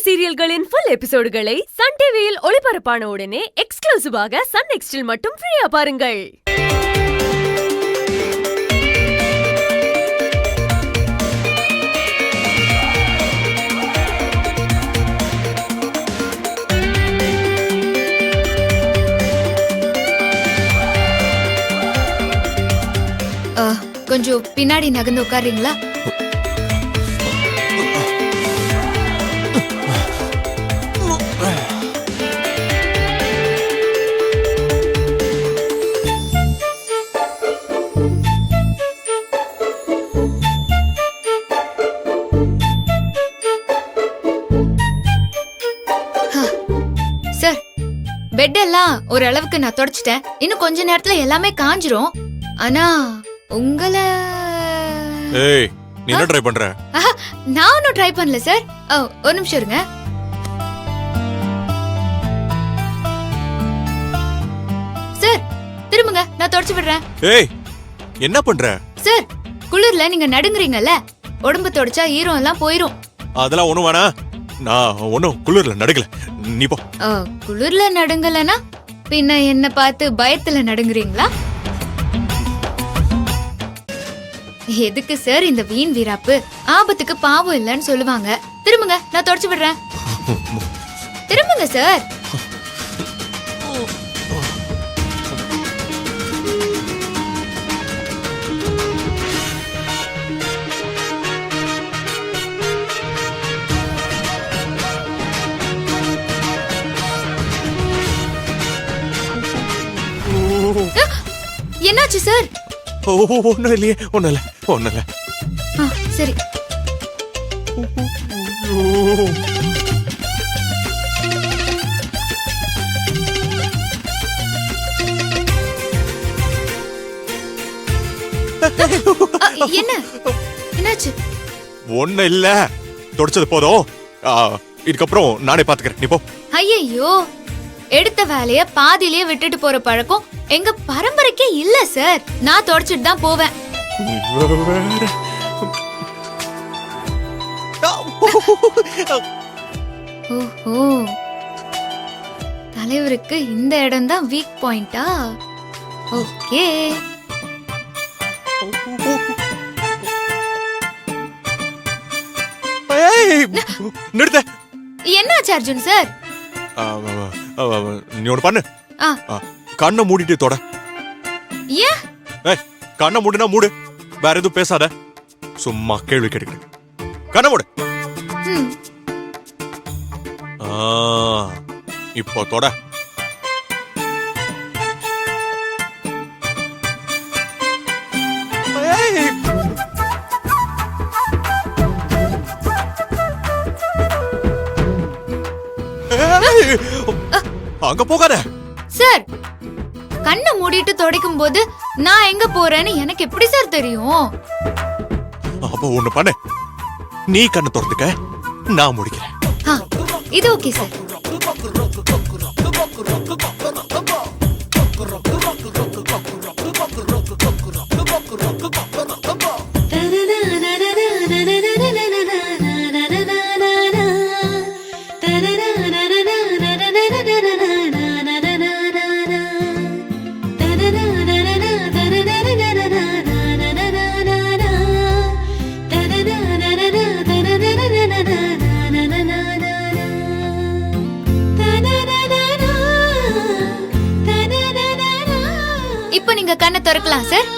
சீரியல்களின் full எபிசோடுகளை Sun டிவியில் ஒளிபரப்பான உடனே எக்ஸ்க்ளூசிவாக சன் நெக்ஸ்டில் மட்டும் ஃப்ரீயா பாருங்கள். கொஞ்சம் பின்னாடி நகர்ந்து உட்காருங்களா? சார், பெட் எல்லாம் ஓரளவுக்கு நான் தொடச்சிட்டேன். இன்னும் கொஞ்ச நேரத்துல எல்லாமே காஞ்சிரும். ஆனா உங்கள ஏய், நீ என்ன ட்ரை பண்ற? நான் ஒன்னும் ட்ரை பண்ணல சார். ஒரு நிமிஷம் இருங்க. சார், திரும்புங்க, நான் தொடச்சு விடுறேன். ஏய், என்ன பண்ற? சார், குளிர்ல நீங்க நடுங்குறீங்கல்ல, உடம்பு தொடச்சா ஈரம் எல்லாம் போயிரும். அதெல்லாம் ஒண்ணும் வேணா, நான் ஒண்ணும் குளிர்ல நடுங்கல, நீ போ. குளிர்ல நடுங்கலனா பின்ன என்ன பார்த்து பயத்துல நடுங்குறீங்களா? எதுக்கு சார் இந்த வீண் வீராப்பு? ஆபத்துக்கு பாவம் இல்லன்னு சொல்லுவாங்க. திரும்புங்க, நான் தொடச்சு விடுறேன். திரும்புங்க சார். என்னாச்சு சார்? ஒண்ணும் இல்லையே, ஒண்ணும் இல்ல, ஒண்ணும் இல்ல. சரி. என்ன என்னாச்சு? ஒண்ணும் இல்ல, தொடச்சது போதும். இதுக்கப்புறம் நானே பாத்துக்கிறேன், நீ போ. ஐயோ, எடுத்த வேலைய பாதியிலேயே விட்டுட்டு போற பழக்கம் எங்க பரம்பரைக்கே இல்ல சார். நான் தொடச்சிட்டு தான் போவேன். ஓஹோ, தலைவருக்கு இந்த இடம் தான் வீக் பாயிண்டா? ஓகே. நிறுத்த. என்னாச்சு அர்ஜுன் சார்? நீ ஒண்ணு பண்ணு, கண்ணை மூடிட்டு தொட. ஏன்? கண்ணை மூடுனா மூடு, வேற எதுவும் பேசாத, சும்மா கேள்வி கேட்டுக்கிட்டு. கண்ணை மூடு. இப்போ தொட. அங்க போகாத சார். கண்ணை மூடிட்டு துடைக்கும் போது நான் எங்க போறேன்னு எனக்கு எப்படி சார் தெரியும்? அப்ப ஒண்ணு பண்ணு, நீ கண்ணை திறந்துக்க, நான் முடிக்கிறேன். இது ஓகே சார். இப்ப நீங்க கண்ணை திறக்கலாம் சார்.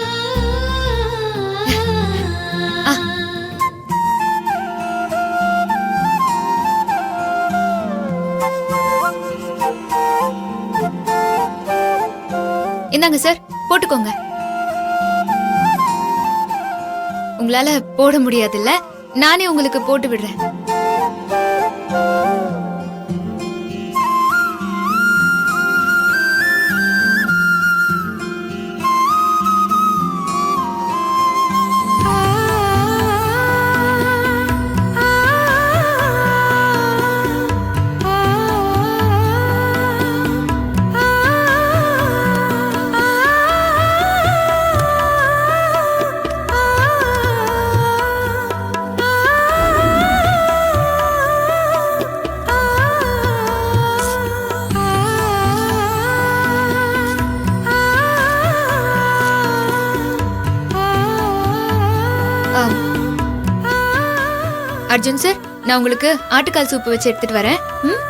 இந்தாங்க சார், போட்டுக்கோங்க. உங்களால போட முடியாதுல்ல, நானே உங்களுக்கு போட்டு விடுறேன். அர்ஜுன் சார், நான் உங்களுக்கு ஆட்டுக்கால் சூப்பு வச்சு எடுத்துட்டு வரேன். ம்